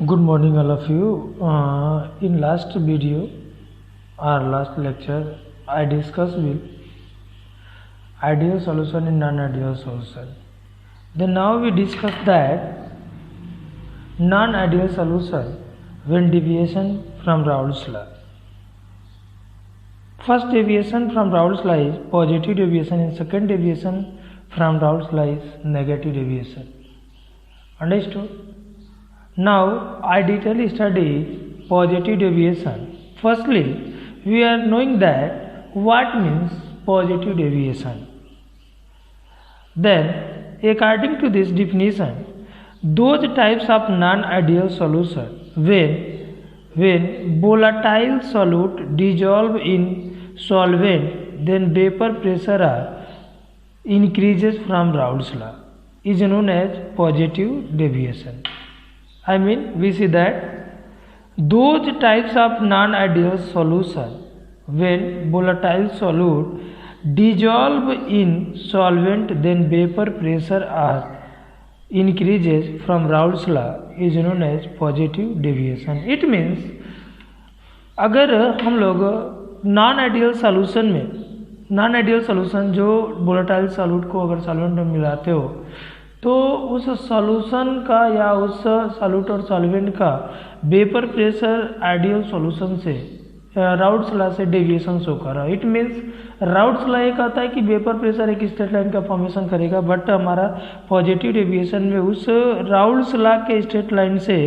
Good morning, all of you. In last video or last lecture, I discussed with ideal solution and non-ideal solution. Then now we discuss that non-ideal solution when deviation from Raoult's law. First deviation from Raoult's law is positive deviation, and second deviation from Raoult's law is negative deviation. Understood? Now I detail study positive deviation. Firstly, we are knowing that what means positive deviation. Then, according to this definition, those types of non-ideal solution when volatile solute dissolve in solvent, then vapor pressure are increases from Raoult's law is known as positive deviation. I mean, we see that those types of non-ideal solution when volatile solute dissolve in solvent, then vapor pressure are increases from Raoult's law is known as positive deviation. It means अगर हम लोग non ideal solution जो volatile solute को अगर solvent में मिलाते हो तो उस सॉल्यूशन का या उस सॉल्यूट और सॉल्वेंट का वेपर प्रेशर आइडियल सॉल्यूशन से राउट्स लॉ से डेविएशन शो कर रहा है. इट मीन्स राउट्स लॉ ये कहता है कि वेपर प्रेशर एक स्ट्रेट लाइन का फॉर्मेशन करेगा, बट हमारा पॉजिटिव डेविएशन में उस राउट्स लॉ के स्ट्रेट लाइन से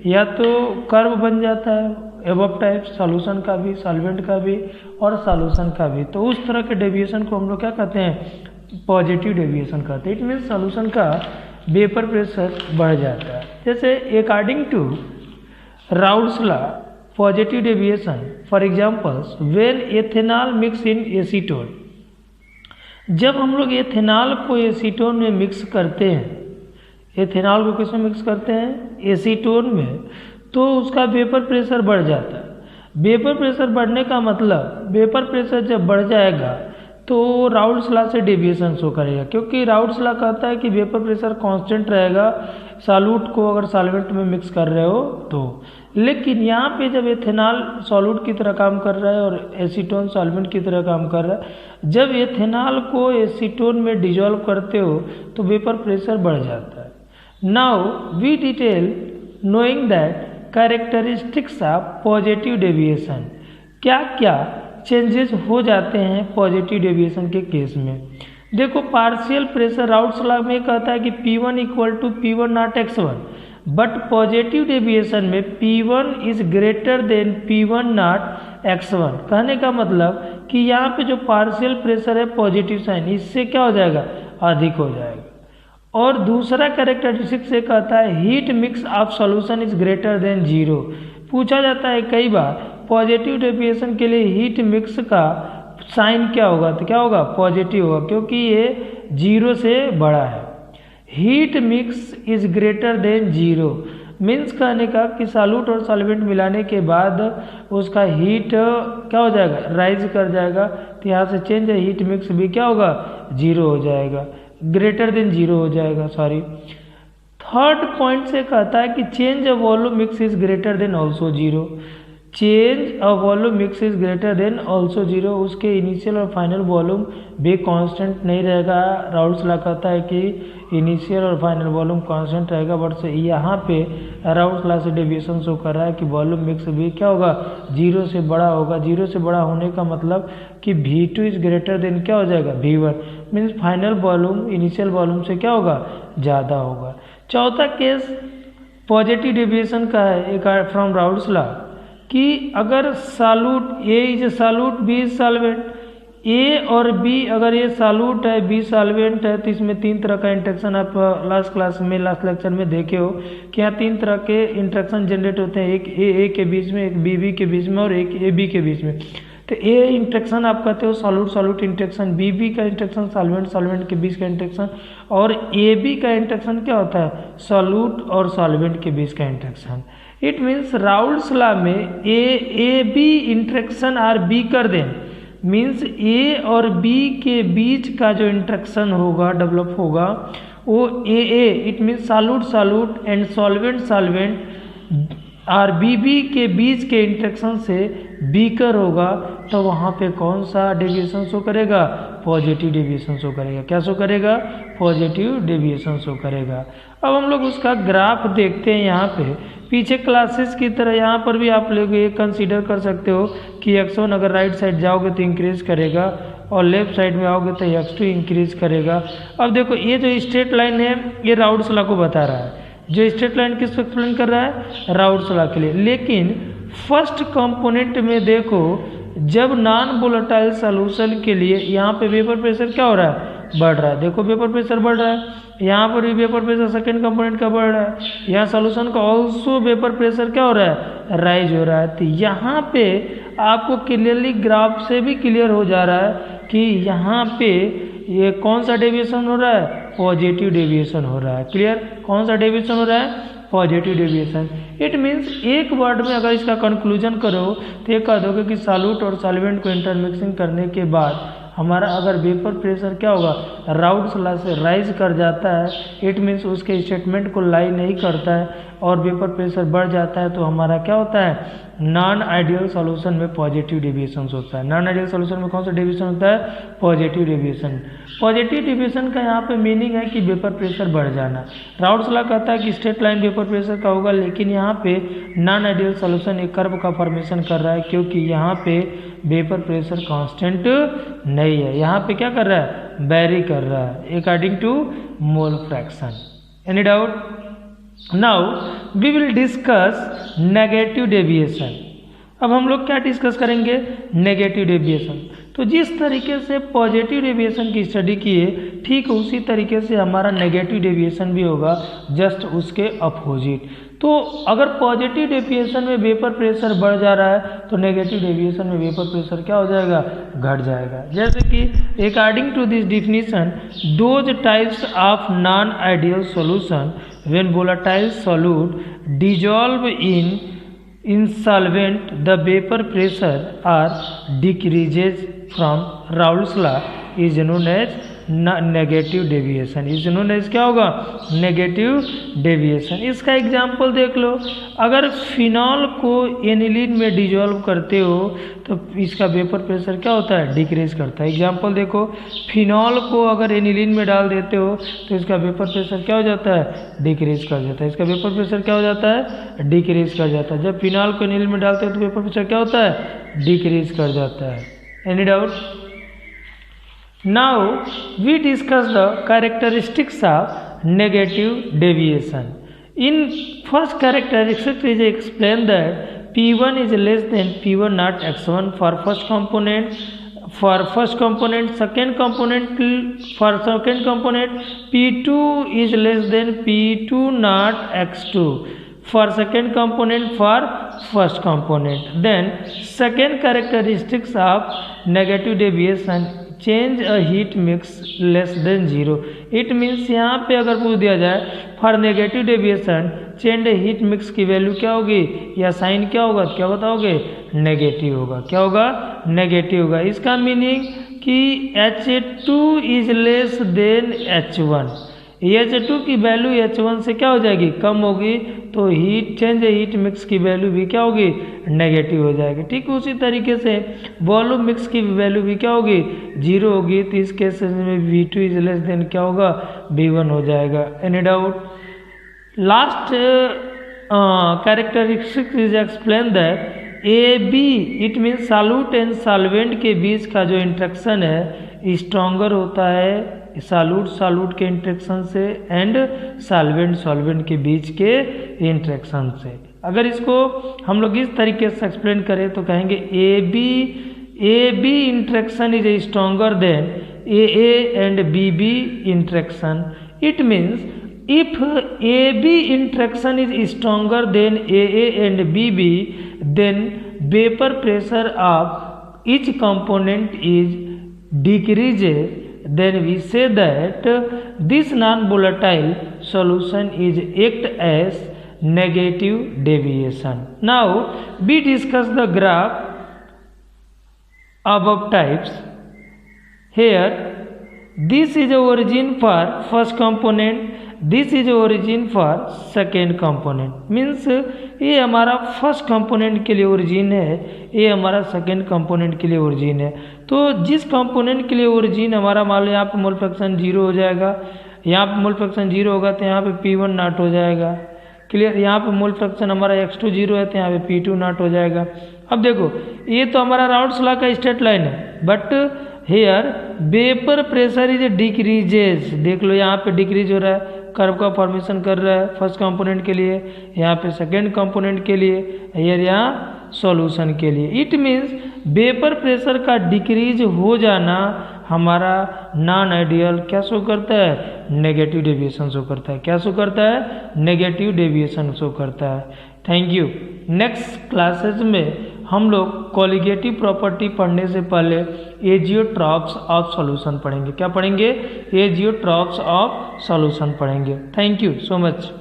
या तो कर्व बन जाता है एबव टाइप सॉल्यूशन का भी, सॉल्वेंट का भी और सॉल्यूशन का भी. तो उस तरह के डेविएशन को हम लोग क्या कहते हैं, पॉजिटिव डेविएशन कहते हैं. इट मीन्स सॉल्यूशन का वेपर प्रेशर बढ़ जाता है. जैसे according to Raoult's law positive deviation, for examples when ethanol mix in acetone, जब हम लोग एथेनॉल को एसीटोन में मिक्स करते हैं, एथेनॉल को किसमें मिक्स करते हैं, एसीटोन में, तो उसका वेपर प्रेशर बढ़ जाता है. वेपर प्रेशर बढ़ने का मतलब वेपर प्रेशर जब बढ़ जाएगा तो राउल्ट्स लॉ से डेविएशन शो करेगा, क्योंकि राउल्ट्स लॉ कहता है कि वेपर प्रेशर कांस्टेंट रहेगा सॉल्यूट को अगर सॉल्वेंट में मिक्स कर रहे हो तो. लेकिन यहाँ पे जब एथेनॉल सॉल्यूट की तरह काम कर रहा है और एसीटोन सॉल्वेंट की तरह काम कर रहा है, जब एथेनॉल को एसीटोन में डिजोल्व करते हो तो वेपर प्रेशर बढ़ जाता है. Now we detail knowing that characteristics of positive deviation, क्या क्या चेंजेस हो जाते हैं पॉजिटिव डेविएशन के केस में. देखो, पार्शियल प्रेशर राउल्ट्स लॉ में कहता है कि P1 equal to P1 not X1, but positive deviation में P1 is greater than P1 not X1. कहने का मतलब कि यहाँ पे जो पार्शियल प्रेशर है पॉजिटिव साइन, इससे क्या हो जाएगा, अधिक हो जाएगा. और दूसरा कैरेक्टरिस्टिक से कहता है heat mix of solution is greater than zero. पूछा जाता है कई बार पॉजिटिव डेविएशन के लिए हीट मिक्स का साइन क्या होगा, तो क्या होगा, पॉजिटिव होगा, क्योंकि ये जीरो से बड़ा है. Heat mix is greater than zero means कहने का कि सॉल्यूट और सॉल्वेंट मिलाने के बाद उसका हीट क्या हो जाएगा, राइज कर जाएगा. तो यहाँ से चेंज है, हीट मिक्स भी क्या होगा, जीरो हो जाएगा, ग्रेटर देन जीरो हो जाएगा. सॉरी, थर्ड पॉइंट से कहता है कि change of volume mix is greater than also zero. Change of volume mix is greater than also zero, उसके इनिशियल और फाइनल वॉल्यूम भी कांस्टेंट नहीं रहेगा. राउल्ट्स लॉ कहता है कि इनिशियल और फाइनल वॉल्यूम कांस्टेंट रहेगा, बट यहाँ पे राउल्ट्स लॉ से डेविएशन शो कर रहा है कि वॉल्यूम मिक्स भी क्या होगा, जीरो से बड़ा होगा. जीरो से बड़ा होने का मतलब कि V2 इज ग्रेटर देन क्या हो जाएगा, V1, means final volume initial volume से क्या होगा, ज़्यादा होगा. चौथा केस पॉजिटिव डेविएशन का है एक फ्रॉम राउल्ट्स लॉ कि अगर solute A is solute, B is solvent, A और B अगर ये सॉल्यूट है, B सॉल्वेंट है, तो इसमें तीन तरह का इंट्रैक्शन आप लास्ट क्लास में, लास्ट लेक्चर में देखे हो कि यहाँ तीन तरह के इंट्रैक्शन जनरेट होते हैं, एक A के बीच में, एक B के बीच में और एक AB के बीच में. तो A इंट्रैक्शन आप कहते हो सॉल्यूट इंट्रैक्शन, B का इंट्रैक्शन सॉल्वेंट के बीच का इंट्रैक्शन, और AB का इंट्रैक्शन क्या होता है, सॉल्यूट और सॉल्वेंट के बीच का interaction. It means Raoult's law में AB interaction or beaker then means A और बी के बीच का जो इंट्रैक्शन होगा डेवलप होगा वो A it means solute solute and solvent solvent और बीबी के बीच के इंटरेक्शन से बीकर होगा, तो वहाँ पे कौन सा डेविएशन शो करेगा? पॉजिटिव डेविएशन शो करेगा। क्या शो करेगा? पॉजिटिव डेविएशन शो करेगा। अब हम लोग उसका ग्राफ देखते हैं। यहाँ पे पीछे क्लासेस की तरह यहाँ पर भी आप लोग ये कंसीडर कर सकते हो कि x1 अगर राइट साइड जाओगे तो इंक्रीज करेगा और लेफ्ट साइड में आओगे तो x2 इंक्रीज करेगा। अब देखो ये जो स्ट्रेट लाइन है ये राउल्ट्स लॉ को बता रहा है। जो स्ट्रेट लाइन किसको एक्सप्लेन कर रहा है? राउल्ट्स लॉ के लिए। लेकिन फर्स्ट कंपोनेंट में देखो, जब नॉन वोलेटाइल सॉल्यूशन के लिए यहाँ पे वेपर प्रेशर क्या हो रहा है? बढ़ रहा है। देखो वेपर प्रेशर बढ़ रहा है, यहाँ पर भी वेपर प्रेशर सेकेंड कंपोनेंट का बढ़ रहा है, यहाँ सॉल्यूशन का ऑल्सो वेपर प्रेशर क्या हो रहा है? राइज हो रहा है। तो यहाँ पे आपको क्लियरली ग्राफ से भी क्लियर हो जा रहा है कि यहाँ पे ये कौन सा डेविएशन हो रहा है? पॉजिटिव डेविएशन हो रहा है। क्लियर? कौन सा डेविएशन हो रहा है? Positive deviation. इट मीन्स एक वर्ड में अगर इसका कंक्लूजन करो तो ये कह दोगे कि सॉल्यूट और सॉल्वेंट को इंटरमिक्सिंग करने के बाद हमारा अगर वेपर प्रेशर क्या होगा? राउल्ट्स लॉ से राइज कर जाता है। इट मीन्स उसके स्टेटमेंट को लाई नहीं करता है और वेपर प्रेशर बढ़ जाता है, तो हमारा क्या होता है? नॉन आइडियल सॉल्यूशन में पॉजिटिव डेविएशन होता है। नॉन आइडियल सॉल्यूशन में कौन सा डेविएशन होता है? Positive deviation. पॉजिटिव डेविएशन का यहाँ पे मीनिंग है कि वेपर प्रेशर बढ़ जाना। राउल्ट्स लॉ कहता है कि स्ट्रेट लाइन वेपर प्रेशर का होगा, लेकिन यहाँ पे नॉन आइडियल सॉल्यूशन एक कर्व का फॉर्मेशन कर रहा है, क्योंकि यहाँ पे वेपर प्रेशर कांस्टेंट नहीं है। यहाँ पे क्या कर रहा है? वेरी कर रहा है according to mole fraction. Any doubt? Now we will discuss negative deviation. अब हम लोग क्या डिस्कस करेंगे? Negative deviation. तो जिस तरीके से पॉजिटिव डेविएशन की स्टडी किए, ठीक उसी तरीके से हमारा नेगेटिव डेविएशन भी होगा, जस्ट उसके अपोजिट। तो अगर पॉजिटिव डेविएशन में वेपर प्रेशर बढ़ जा रहा है तो नेगेटिव डेविएशन में वेपर प्रेशर क्या हो जाएगा? घट जाएगा। जैसे कि according to this definition, those types of non ideal solution when volatile solute dissolve in solvent, the vapor pressure or decreases from Raoult's law is known as negative deviation. Is known as क्या होगा? Negative deviation. इसका example देख लो। अगर phenol को aniline में dissolve करते हो तो इसका वेपर प्रेशर क्या होता है? डिक्रीज करता है। एग्जाम्पल देखो, फिनॉल को अगर एनिलीन में डाल देते हो तो इसका वेपर प्रेशर क्या हो जाता है? डिक्रीज कर जाता है। इसका वेपर प्रेशर क्या हो जाता है? डिक्रीज कर जाता है। जब फिनॉल को एनिलीन में डालते हो तो वेपर प्रेशर क्या होता है? डिक्रीज कर जाता है। Any doubt? Now we discuss the characteristics of negative deviation. In first characteristic is explain that P1 is less than P1 not X1 for first component. For first component, second component, for second component P2 is less than P2 not X2. For second component, for first component. Then second characteristics of negative deviation, change a heat mix less than 0। It means यहाँ पे अगर पूछ दिया जाए for negative deviation change heat mix की value क्या होगी या साइन क्या होगा? क्या बताओगे? नेगेटिव होगा। क्या होगा? नेगेटिव होगा। इसका मीनिंग कि H2 is less than H1। H2 की वैल्यू H1 से क्या हो जाएगी? कम होगी, तो हीट चेंज हीट मिक्स की वैल्यू भी क्या होगी? नेगेटिव हो जाएगी। ठीक उसी तरीके से वॉल्यूम मिक्स की वैल्यू भी क्या होगी? 0 होगी। तो इस केस में V2 इज लेस देन क्या होगा? V1 हो जाएगा। Any doubt? Last characteristic is explain that AB it means solute and solvent के बीच का जो इंट्रैक्शन है स्ट्रॉन्गर होता है सॉल्यूट के इंट्रैक्शन से एंड सॉल्वेंट के बीच के इंट्रैक्शन से। अगर इसको हम लोग इस तरीके से एक्सप्लेन करें तो कहेंगे AB interaction is stronger than AA and BB interaction. It means if AB interaction is stronger than AA and BB, then vapor pressure of each component is decreases. Then we say that this non-volatile solution is act as negative deviation. Now we discuss the graph above types. Here this is the origin for first component this is origin for second component. Means ये हमारा first component के लिए origin है, ये हमारा second component के लिए origin है। तो जिस कंपोनेंट के लिए ओरिजिन हमारा मान लो यहाँ पे मोल फ्रैक्शन 0 हो जाएगा, यहाँ पे मोल फ्रैक्शन 0 होगा तो यहाँ पे P1 नॉट हो जाएगा। क्लियर। यहाँ पे मोल फ्रैक्शन हमारा x2 0 है तो यहाँ पे P2 नॉट हो जाएगा। अब देखो ये तो हमारा राउल्ट्स लॉ का स्ट्रेट लाइन है, but here vapour pressure is decreases. देख लो यहाँ पे डिक्रीज हो रहा है, कर्व का फॉर्मेशन कर रहा है फर्स्ट कंपोनेंट के लिए, यहाँ पे सेकेंड कंपोनेंट के लिए, हेयर यहाँ सॉल्यूशन के लिए। इट मीन्स वेपर प्रेशर का डिक्रीज हो जाना हमारा नॉन आइडियल क्या शो करता है, नेगेटिव डेविएशन शो करता है। क्या शो करता है, नेगेटिव डेविएशन शो करता है। Thank you. नेक्स्ट क्लासेस में हम लोग कोलिगेटिव प्रॉपर्टी पढ़ने से पहले एजियोट्रॉप्स ऑफ सॉल्यूशन पढ़ेंगे। क्या पढ़ेंगे, एजियोट्रॉप्स ऑफ सॉल्यूशन पढ़ेंगे। Thank you so much.